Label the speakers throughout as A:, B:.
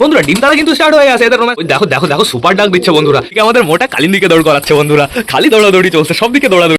A: বন্ধুরা ডিম তারা কিন্তু স্টার্ট হয়ে গেছে এদের দেখো দেখো দেখো সুপার ডাক দিচ্ছে বন্ধুরা, আমাদের মোটা কালির দিকে দৌড় করাচ্ছে বন্ধুরা, খালি দৌড়াদৌড়ি চলছে, সব দিকে দৌড়াদৌড়ি।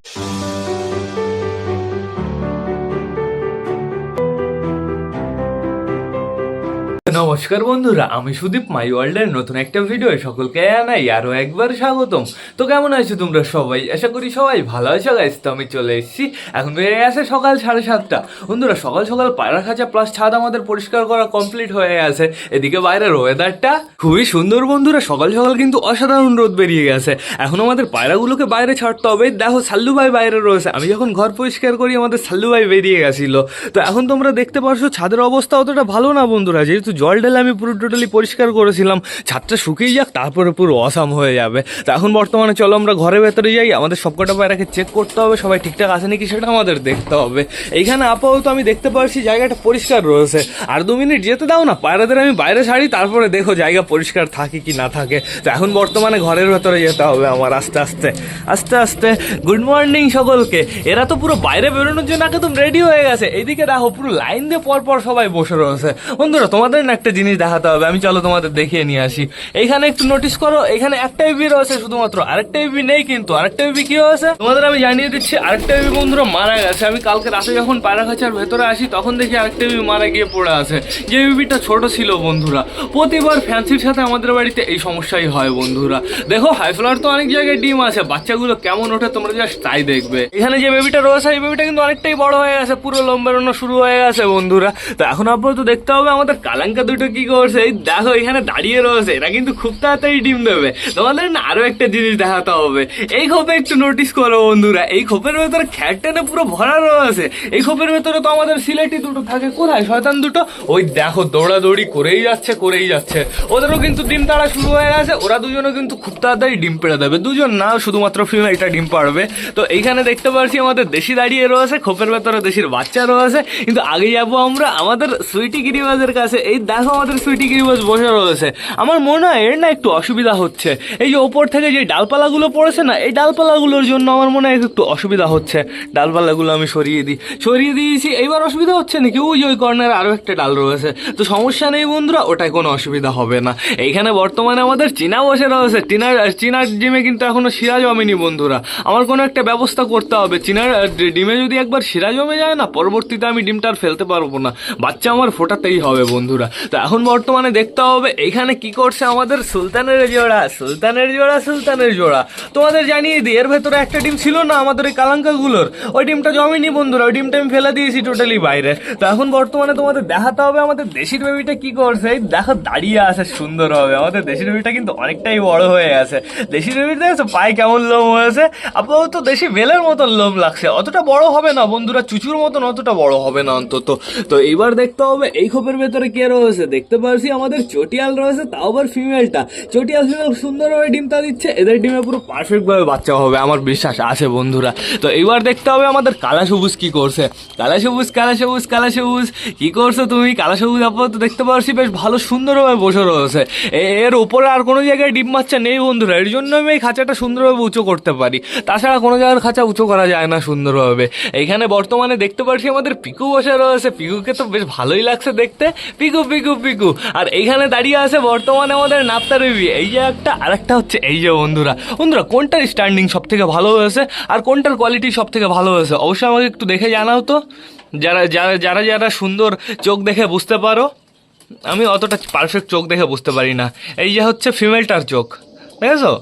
A: নমস্কার বন্ধুরা, আমি সুদীপ মাই ওয়ার্ল্ডের নতুন একটা ভিডিও সকলকে জানাই আরো একবার স্বাগতম। তো কেমন আছো তোমরা সবাই? আশা করি সবাই ভালো আছো গাইস। তো আমি চলে এসেছি, এখন বেড়ে গেছে সকাল 7:30। বন্ধুরা সকাল সকাল পায়রা খাঁচা প্লাস ছাদ আমাদের পরিষ্কার করা কমপ্লিট হয়ে গেছে। এদিকে বাইরের ওয়েদারটা খুবই সুন্দর বন্ধুরা, সকাল সকাল কিন্তু অসাধারণ রোদ বেরিয়ে গেছে। এখন আমাদের পায়রাগুলোকে বাইরে ছাড়তে হবে। দেখো সাল্লু ভাই বাইরে রয়েছে, আমি যখন ঘর পরিষ্কার করি আমাদের সাল্লু ভাই বেরিয়ে গেছিল। তো এখন তোমরা দেখতে পারছো ছাদের অবস্থা অতটা ভালো না বন্ধুরা, যেহেতু জল ঢেলে আমি পুরো টোটালি পরিষ্কার করেছিলাম। ছাদটা শুকিয়ে যাক, তারপরে পুরো অসাম হয়ে যাবে। তো এখন বর্তমানে চলো আমরা ঘরের ভেতরে যাই, আমাদের সবকটা পায়রাকে চেক করতে হবে, সবাই ঠিকঠাক আছে নাকি সেটা আমাদের দেখতে হবে। এইখানে আপাতত আমি দেখতে পাচ্ছি জায়গাটা পরিষ্কার রয়েছে। আর 2 মিনিট যেতে দাও না, পায়রাদের আমি বাইরে ছাড়ি, তারপরে দেখো জায়গা পরিষ্কার থাকে কি না থাকে। তো এখন বর্তমানে ঘরের ভেতরে যেতে হবে আমার আস্তে আস্তে আস্তে আস্তে। গুড মর্নিং সকলকে। এরা তো পুরো বাইরে বেরোনোর জন্য একদম রেডি হয়ে গেছে। এইদিকে দেখো পুরো লাইন দিয়ে পর সবাই বসে রয়েছে। বন্ধুরা তোমাদের না একটা জিনিস দেখাতে হবে, আমি চলো তোমাদের দেখিয়ে নিয়ে আসি। এইখানে একটু নোটিস করো, এখানে একটা বেবি রয়েছে শুধুমাত্র, আরেকটা বেবি নেই। কিন্তু আরেকটা বেবি কি হয়েছে তোমাদের আমি জানিয়ে দিচ্ছি। আরেকটা বেবি বন্ধুরা মারা গেছে। আমি কালকে রাতে যখন পায়রা খাঁচার ভেতরে আসি তখন দেখি আরেকটা বেবি মারা গিয়ে পড়ে আছে। যে বেবিটা ছোট ছিল বন্ধুরা। প্রতিবার ফ্যান্সির সাথে আমাদের বাড়িতে এই সমস্যাই হয় বন্ধুরা। দেখো হাই ফ্লাওয়ার তো অনেক জায়গায় ডিম আছে, বাচ্চাগুলো কেমন ওঠে তোমরা জাস্ট তাই দেখবে। এখানে যে বেবিটা রয়েছে এই বেবিটা কিন্তু অনেকটাই বড় হয়ে গেছে, পুরো লোম বেরোনো শুরু হয়ে গেছে বন্ধুরা। তো এখন আপাতত দেখতে হবে আমাদের কালাঙ্কা দুটো কি করছে। এই দেখো এখানে দাঁড়িয়ে রয়েছে, এরা কিন্তু খুব তাড়াতাড়ি ডিম দেবে। তোমাদের না আরো একটা জিনিস দেখাতে হবে, এই খোপে একটু নোটিস করো বন্ধুরা, এই খোপের ভেতরে খ্যাটটেনে পুরো ভরা রয়েছে। এই খোপের ভেতরে তো আমাদের সিলেটি দুটো থাকে, কোথায় শয়তান দুটো? ওই দেখো দৌড়াদৌড়ি করেই যাচ্ছে। ওদেরও কিন্তু ডিম তাড়া শুরু হয়ে গেছে। ওরা দুজনে কিন্তু খুব তাড়াতাড়ি ডিম পেড়ে দেবে, দুজন না শুধুমাত্র ফিমেলটা ডিম পাড়বে। তো এইখানে দেখতে পাচ্ছি আমাদের দেশি দাঁড়িয়ে রয়েছে, খোপের ভেতরে দেশির বাচ্চা রয়েছে। কিন্তু আগে যাবো আমরা আমাদের সুইটি গিরিবাজের কাছে। এই দেখো আমাদের সুইটি গিরিবাজ বসে রয়েছে। আমার মনে হয় এর না একটু অসুবিধা হচ্ছে, এই যে ওপর থেকে যে ডালপালাগুলো পড়েছে না, এই ডালপালাগুলোর জন্য আমার মনে হয় একটু অসুবিধা হচ্ছে। ডালপালাগুলো আমি সরিয়ে দিয়েছি। এইবার অসুবিধা হচ্ছে নাকি? ওই কর্নারে আরো একটা ডাল রয়েছে। তো সমস্যা নেই বন্ধুরা, ওটাই কোনো অসুবিধা হবে না। এইখানে বর্তমানে আমাদের চীনা বসে রয়েছে। চীনার ডিমে কিন্তু এখনো শিরা জমেনি বন্ধুরা। আমার কোনো একটা ব্যবস্থা করতে হবে। চীনার ডিমে যদি একবার শিরা জমে যায় না, পরবর্তীতে আমি ডিমটা আর ফেলতে পারবো না, বাচ্চা আমার ফোটাতেই হবে বন্ধুরা। তো এখন বর্তমানে দেখতে হবে এইখানে কি করছে আমাদের সুলতানের জোড়া। তোমাদের জানিয়ে দিই, এর ভেতরে একটা ডিম ছিল না আমাদের ওই কালাঙ্কাগুলোর, ওই ডিমটা জমেনি বন্ধুরা, ওই ডিমটা আমি ফেলে দিয়েছি টোটালি বাইরে। তো এখন বর্তমানে তোমাদের দেখাতে হবে আমাদের দেশির বেবিটা কি করছে। এই দেখো দাঁড়িয়ে আছে সুন্দর হবে। আমাদের দেশির বেবিটা কিন্তু অনেকটাই বড় হয়ে গেছে। দেশির বেবিটা দেখছো পায়ে কেমন লোম হয়েছে, আপাতত দেশি বেলের মতন লোম লাগছে। অতটা বড় হবে না বন্ধুরা, চুচুর মতন অতটা বড় হবে না অন্তত। তো এইবার দেখতে হবে এই খোপের ভেতরে কে রয়েছে। দেখতে পাচ্ছি আমাদের চটিয়াল রয়েছে, তাও আবার ফিমেলটা। চটিয়াল ফিমেল সুন্দরভাবে ডিমটা দিচ্ছে, এদের ডিমে পুরো পারফেক্ট ভাবে বাচ্চা হবে আমার বিশ্বাস আছে বন্ধুরা। তো এইবার দেখতে হবে আমাদের কালা সবুজ কি করছে। কালা সবুজ কি করছো তুমি? কালা সবুজ আপাতত দেখতে পাচ্ছি বেশ ভালো সুন্দরভাবে বসে রয়েছে। এর উপরে আর কোনো জায়গায় ডিম বাচ্চা নেই বন্ধুরা, এর জন্য আমি এই খাঁচাটা সুন্দরভাবে উঁচু করতে পারি। তাছাড়া কোনো জায়গার খাঁচা উঁচু করা যায় না সুন্দরভাবে। এইখানে বর্তমানে দেখতে পাচ্ছি আমাদের পিকু বসে রয়েছে। পিকুকে তো বেশ ভালোই লাগছে দেখতে, পিকু। আর এইখানে দাঁড়িয়ে আছে বর্তমানে আমাদের নাপ্তার বেবি। এই যে একটা, আর একটা হচ্ছে এই যে বন্ধুরা কোনটার স্ট্যান্ডিং সব থেকে ভালো হয়েছে আর কোনটার কোয়ালিটি সব থেকে ভালো হয়েছে অবশ্যই আমাকে একটু দেখে জানাও তো, যারা সুন্দর চোখ দেখে বুঝতে পারো। আমি অতটা পারফেক্ট চোখ দেখে বুঝতে পারি না। এই যে হচ্ছে ফিমেলটার চোখ, দেখেছো?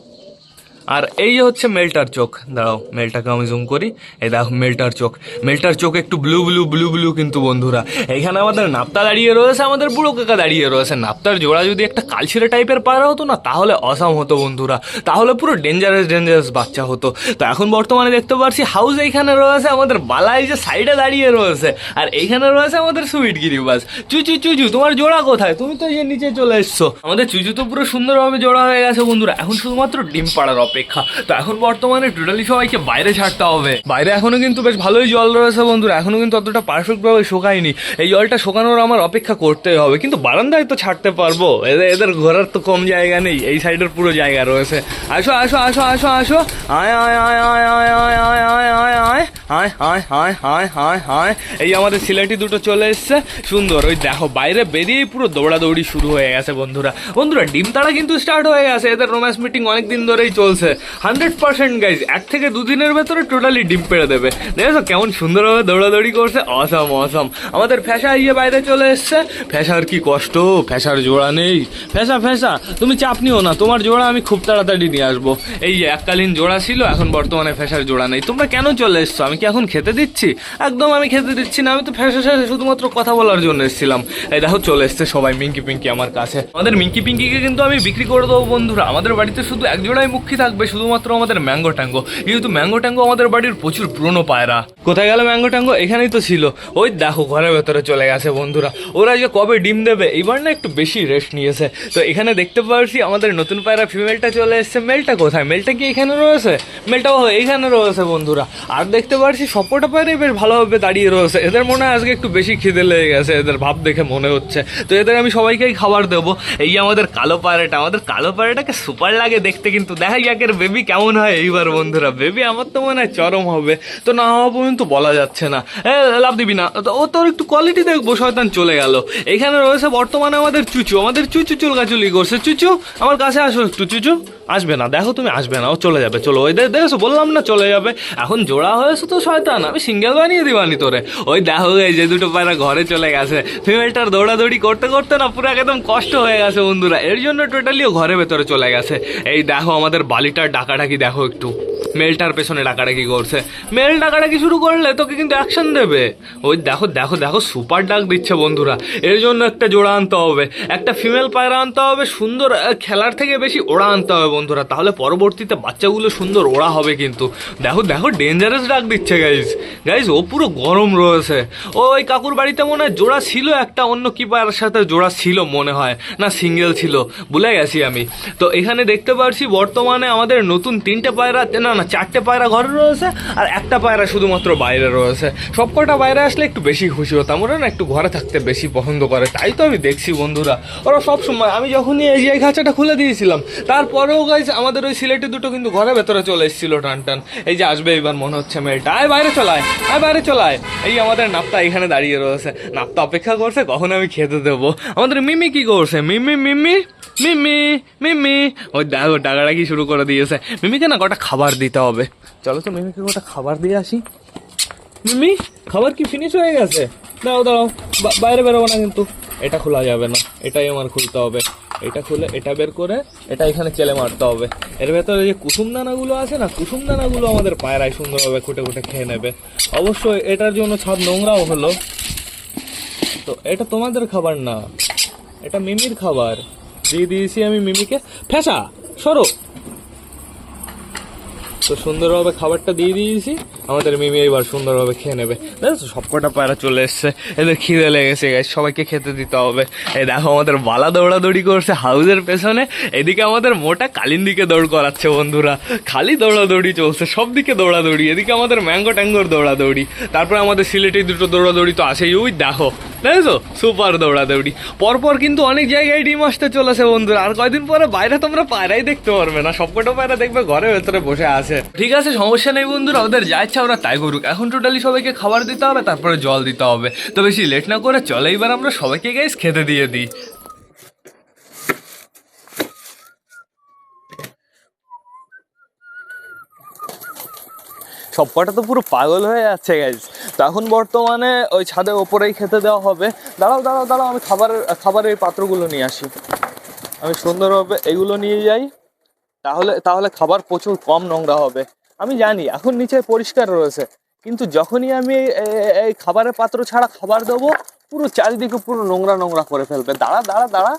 A: আর এই যে হচ্ছে মেলটার চোখ। দাঁড়াও মেলটাকে আমি জুম করি। এই দেখো মেলটার চোখ একটু ব্লু কিন্তু বন্ধুরা। এইখানে আমাদের নাপ্তা দাঁড়িয়ে রয়েছে, আমাদের বুড়ো কাকা দাঁড়িয়ে রয়েছে। নাপ্তার জোড়া যদি একটা কালচিরে টাইপের পায়রা হতো না, তাহলে অসাম হতো বন্ধুরা, তাহলে পুরো ডেঞ্জারাস বাচ্চা হতো। তো এখন বর্তমানে দেখতে পাচ্ছি হাউস এইখানে রয়েছে, আমাদের বালাই যে সাইডে দাঁড়িয়ে রয়েছে। আর এইখানে রয়েছে আমাদের সুইট গিরিবাজ। চুচু তোমার জোড়া কোথায়? তুমি তো এই নিচে চলে এসছো। আমাদের চুচু তো পুরো সুন্দরভাবে জোড়া হয়ে গেছে বন্ধুরা, এখন শুধুমাত্র ডিম পাড়ার অপেক্ষা। অপেক্ষা। তো এখন বর্তমানে টোটালি সবাইকে বাইরে ছাড়তে হবে। বাইরে এখনো কিন্তু বেশ ভালোই জল রয়েছে বন্ধুরা, এখনো কিন্তু অতটা পারফেক্টভাবে শুকায়নি। এই জলটা শুকানোর আমার অপেক্ষা করতেই হবে, কিন্তু বারান্দায় তো ছাড়তে পারবো, এদের ঘোরার তো কম জায়গা নেই, এই সাইডের পুরো জায়গা রয়েছে। আসো আসো আসো আসো আসো, আয় আয় আয় আয় আয় আয় আয় আয় আয় আয় আয় আয় আয় আয় আয় আয়। এই আমাদের সিলেটি দুটো চলে এসছে, সুন্দর। ওই দেখো বাইরে বেরিয়েই পুরো দৌড়াদৌড়ি শুরু হয়ে গেছে বন্ধুরা। বন্ধুরা ডিম তাড়া কিন্তু স্টার্ট হয়ে গেছে, এদের রোম্যান্স মিটিং অনেক দিন ধরেই চলছে। 100% গাইজ, 1 থেকে 2 দিনের ভেতরে টোটালি ডিম পেড়ে দেবে। দেখেছো কেমন সুন্দরভাবে দৌড়াদৌড়ি করছে, অসম অসম। আমাদের ফ্যাসা ইয়ে বাইরে চলে এসছে। ফ্যাসার কি কষ্ট, ফ্যাসার জোড়া নেই। ফ্যাসা ফ্যাসা তুমি চাপ নিও না, তোমার জোড়া আমি খুব তাড়াতাড়ি নিয়ে আসবো। এই এককালীন জোড়া ছিল, এখন বর্তমানে ফ্যাসার জোড়া নেই। তোমরা কেন চলে এসছো? আমি কি এখন খেতে দিচ্ছি? একদম আমি খেতে দিচ্ছি না, আমি তো ফ্যাসার সাথে শুধুমাত্র কথা বলার জন্য এসেছিলাম। এই দেখো চলে এসছে সবাই মিঙ্কি পিঙ্কি আমার কাছে। আমাদের মিঙ্কি পিঙ্কিকে কিন্তু আমি বিক্রি করে দেবো বন্ধুরা। আমাদের বাড়িতে শুধু এক জোড়াই মুখী থাকবে, শুধুমাত্র আমাদের ম্যাঙ্গো ট্যাঙ্গো। যেহেতু ম্যাঙ্গো ট্যাঙ্গো আমাদের বাড়ির প্রচুর পুরনো পায়রা। কোথায় গেল ম্যাঙ্গো ট্যাঙ্গো? এখানেই তো ছিল। ওই দেখো ঘরের ভেতরে চলে গেছে বন্ধুরা। ওরা যে কবে ডিম দেবে, এইবার না একটু বেশি রেস্ট নিয়েছে। তো এখানে দেখতে পাচ্ছি আমাদের নতুন পায়রা ফিমেলটা চলে এসছে। মেলটা কোথায়? মেলটা কি এখানে রয়েছে? মেলটাও এইখানে রয়েছে বন্ধুরা। আর দেখতে পাচ্ছি সবকটা পায়রাই বেশ ভালোভাবে দাঁড়িয়ে রয়েছে। এদের মনে হয় আজকে একটু বেশি খিদে লেগে গেছে, এদের ভাব দেখে মনে হচ্ছে। তো এদের আমি সবাইকেই খাবার দেবো। এই আমাদের কালো পায়রাটা, আমাদের কালো পায়রাটাকে সুপার লাগে দেখতে, কিন্তু দেখা যাক এর বেবি কেমন হয় এইবার বন্ধুরা। বেবি আমার তো মনে হয় চরম হবে, তো না হওয়া পর্যন্ত বলা যাচ্ছে না। লাভ দিবি না, ও তোর একটু কোয়ালিটি দেখবো। শয়তান চলে গেল। এইখানে রয়েছে বর্তমানে আমাদের চুচু। আমাদের চুচু চুলকাচুলি করছে। চুচু আমার কাছে আসো একটু। চুচু আসবে না, দেখো তুমি আসবে না, ও চলে যাবে। চলো ওই দেখেছো, বললাম না চলে যাবে। এখন জোড়া হয়েছে তো শয়তান, আমি সিঙ্গেল বানিয়ে দিবানি তোরে। ওই দেখো এই যে দুটো পায়রা ঘরে চলে গেছে। ফিমেলটার দৌড়াদৌড়ি করতে করতে না পুরো একদম কষ্ট হয়ে গেছে বন্ধুরা, এর জন্য টোটালিও ঘরে ভেতরে চলে গেছে। এই দেখো আমাদের বালিটার ডাকাডাকি দেখো একটু, মেলটার পেছনে ডাকাডাকি করছে। মেল ডাকাডাকি শুরু করলে তোকে কিন্তু অ্যাকশন দেবে। ওই দেখো দেখো দেখো সুপার ডাক দিচ্ছে বন্ধুরা। এর জন্য একটা জোড়া আনতে হবে, একটা ফিমেল পায়রা আনতে হবে সুন্দর, খেলার থেকে বেশি ওড়া আনতে হবে বন্ধুরা, তাহলে পরবর্তীতে বাচ্চাগুলো সুন্দর ওড়া হবে। কিন্তু দেখো দেখো ডেঞ্জারাস ডাক দিচ্ছে গাইজ। গাইজ ও পুরো গরম রয়েছে। ওই কাকুর বাড়িতে মনে হয় জোড়া ছিল একটা, অন্য কি পায়রার সাথে জোড়া ছিল মনে হয়, না সিঙ্গেল ছিল, ভুলে গেছি আমি। তো এখানে দেখতে পাচ্ছি বর্তমানে আমাদের নতুন 3টে পায়রা, না না 4টে পায়রা ঘরে রয়েছে, আর একটা পায়রা শুধুমাত্র বাইরে রয়েছে। সবকটা বাইরে আসলে একটু বেশি খুশি হতাম, ওরা না একটু ঘরে থাকতে বেশি পছন্দ করে, তাই তো আমি দেখছি বন্ধুরা। ওরা সব সময়, আমি যখনই এই খাঁচাটা খুলে দিয়েছিলাম তারপরেও গাইছে আমাদের ওই সিলেটি দুটো কিন্তু ঘরে ভেতরে চলে এসেছিল টান টান। এই যে আসবে এবার মনে হচ্ছে মেলটা। আয় বাইরে চলায়, আয় বাইরে চলায়। এই আমাদের নাপ্তা এখানে দাঁড়িয়ে রয়েছে, নাপ্তা অপেক্ষা করছে কখন আমি খেতে দেবো। আমাদের মিমি কি করছে? মিমি মিমি মিমি মিমি ওই দেখো ডাকাডাকি শুরু করে দিয়েছে। মিমিকে না কটা খাবার দিতে হবে, চলো তো মিমিকে কটা খাবার দিয়ে আসি। মিমি খাবার কি ফিনিশ হয়ে গেছে? দাও দাও, বাইরে বেরোবো না কিন্তু। এটা খোলা যাবে না, এটাই আমার খুলতে হবে। এটা খুলে এটা বের করে এটা এখানে চেলে মারতে হবে। এর ভেতরে যে কুসুম দানাগুলো আছে না, কুসুম দানাগুলো আমাদের পায়রায় সুন্দরভাবে খুঁটে খুঁটে খেয়ে নেবে। অবশ্যই এটার জন্য ছাদ নোংরাও হলো। তো এটা তোমাদের খাবার না, এটা মিমির খাবার। দিয়ে দিয়েছি আমি মিমিকে। ফ্যাসা সরো। তো সুন্দরভাবে খাবারটা দিয়ে দিয়েছি, আমাদের মিমি এবার সুন্দরভাবে খেয়ে নেবে। দেখো সবকটা পায়রা চলে এসছে, এদের খিদে লেগেছে গাইস, সবাইকে খেতে দিতে হবে। এই দেখো আমাদের বালা দৌড়াদৌড়ি করছে হাউসের পেছনে, এদিকে আমাদের মোটা কালিন দিকে দৌড় করাচ্ছে বন্ধুরা। খালি দৌড়াদৌড়ি চলছে, সব দিকে দৌড়াদৌড়ি। এদিকে আমাদের ম্যাঙ্গো ট্যাঙ্গোর দৌড়াদৌড়ি, তারপরে আমাদের সিলেটি দুটো দৌড়াদৌড়ি তো আসেই। ওই দেখো দেখেছো সুপার দৌড়াদৌড়ি। পরপর কিন্তু অনেক জায়গায় ডিম আসতে চলেছে বন্ধুরা। আর কয়দিন পরে বাইরে তোমরা পায়রাই দেখতে পারবে না, সবকটা পায়রা দেখবে ঘরের ভেতরে বসে আছে। ঠিক আছে সমস্যা নেই বন্ধুরা, ওদের যা ইচ্ছা ওরা তাই করুক। এখন টোটালি সবাইকে খাবার দিতে হবে, তারপরে জল দিতে হবে। তো বেশি লেট না করে চলে এবার আমরা সবাইকে গাইস খেতে দিয়ে দিই। সবকটা তো পুরো পাগল হয়ে যাচ্ছে গাইজ। তো এখন বর্তমানে ওই ছাদের ওপরেই খেতে দেওয়া হবে। দাঁড়াও দাঁড়াও দাঁড়াও, আমি খাবারের এই পাত্রগুলো নিয়ে আসি। আমি সুন্দরভাবে এগুলো নিয়ে যাই, তাহলে তাহলে খাবার প্রচুর কম নোংরা হবে। আমি জানি এখন নিচে পরিষ্কার রয়েছে, কিন্তু যখনই আমি এই খাবারের পাত্র ছাড়া খাবার দেবো, পুরো চারিদিকে পুরো নোংরা নোংরা করে ফেলবে। দাঁড়া দাঁড়া দাঁড়া,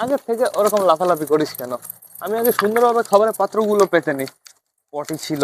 A: আগে থেকে ওরকম লাফালাফি করিস কেন? আমি আগে সুন্দরভাবে খাবারের পাত্রগুলো পেতে নিই। পটি ছিল,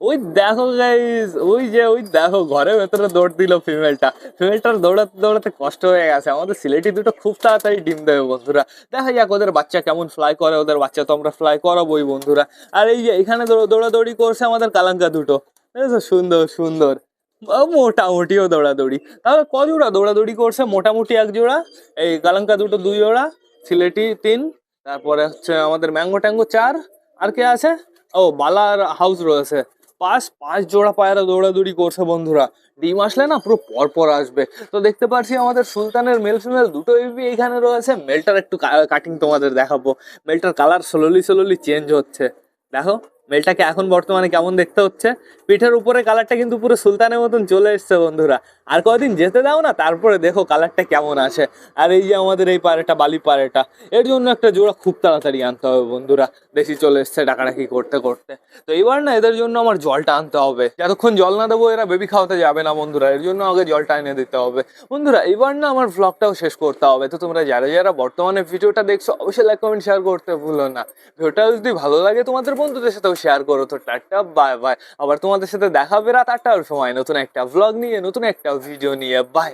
B: ওই দেখো গাইস, ওই দেখো ঘরের ভেতরে দৌড় দিল ফিমেলটার দৌড়াতে দৌড়াতে কষ্ট হয়ে গেছে। আমাদের সিলেটি দুটো খুব তাড়াতাড়ি ডিম দেবে বন্ধুরা। দেখা যাক ওদের বাচ্চা কেমন ফ্লাই করে, ওদের বাচ্চা তো আমরা ফ্লাই করাবোই বন্ধুরা। আর এই যে এখানে দৌড়াদৌড়ি করছে আমাদের কালাঙ্কা দুটো, দেখেছো? সুন্দর সুন্দর, মোটামুটিও দৌড়াদৌড়ি। তাহলে ক জোড়া দৌড়াদৌড়ি করছে? মোটামুটি এক জোড়া, এই কালাঙ্কা দুটো 2 জোড়া, সিলেটি 3, তারপরে হচ্ছে আমাদের ম্যাঙ্গো ট্যাঙ্গো 4, আর কে আছে? ও বালার হাউস রয়েছে 5 জোড়া পায়রা দৌড়াদৌড়ি করছে বন্ধুরা। ডিম আসলে না পুরো পরপর আসবে। তো দেখতে পাচ্ছি আমাদের সুলতানের মেল ফিমেল দুটো বেবি এখানে রয়েছে। মেলটার একটু কাটিং তোমাদের দেখাবো। মেলটার কালার স্লোলি চেঞ্জ হচ্ছে, দেখো মেলটাকে এখন বর্তমানে কেমন দেখতে হচ্ছে। পিঠের উপরে কালারটা কিন্তু পুরো সুলতানের মতন চলে এসছে বন্ধুরা। আর কদিন যেতে দাও না, তারপরে দেখো কালারটা কেমন আসে। আর এই যে আমাদের এই পায়রাটা, বালি পায়রাটা, এর জন্য একটা জোড়া খুব তাড়াতাড়ি আনতে হবে বন্ধুরা। বেশি চলে এসছে ডাকাডাকি করতে করতে। তো এবার না এদের জন্য আমার জলটা আনতে হবে। যতক্ষণ জল না দেবো এরা বেবি খাওয়াতে যাবে না বন্ধুরা, এর জন্য আগে জলটা এনে দিতে হবে বন্ধুরা। এবার না আমার ব্লগটাও শেষ করতে হবে। তো তোমরা যারা যারা বর্তমানে ভিডিওটা দেখছো অবশ্যই লাইক কমেন্ট শেয়ার করতে ভুলো না। ভিডিওটা যদি ভালো লাগে তোমাদের বন্ধুদের সাথেও শেয়ার করো। তো টাটা বাই বাই, আবার তোমাদের সাথে দেখা হবে রাত 8টার সময় নতুন একটা ব্লগ নিয়ে, নতুন একটা ভিডিও নিয়ে। বাই।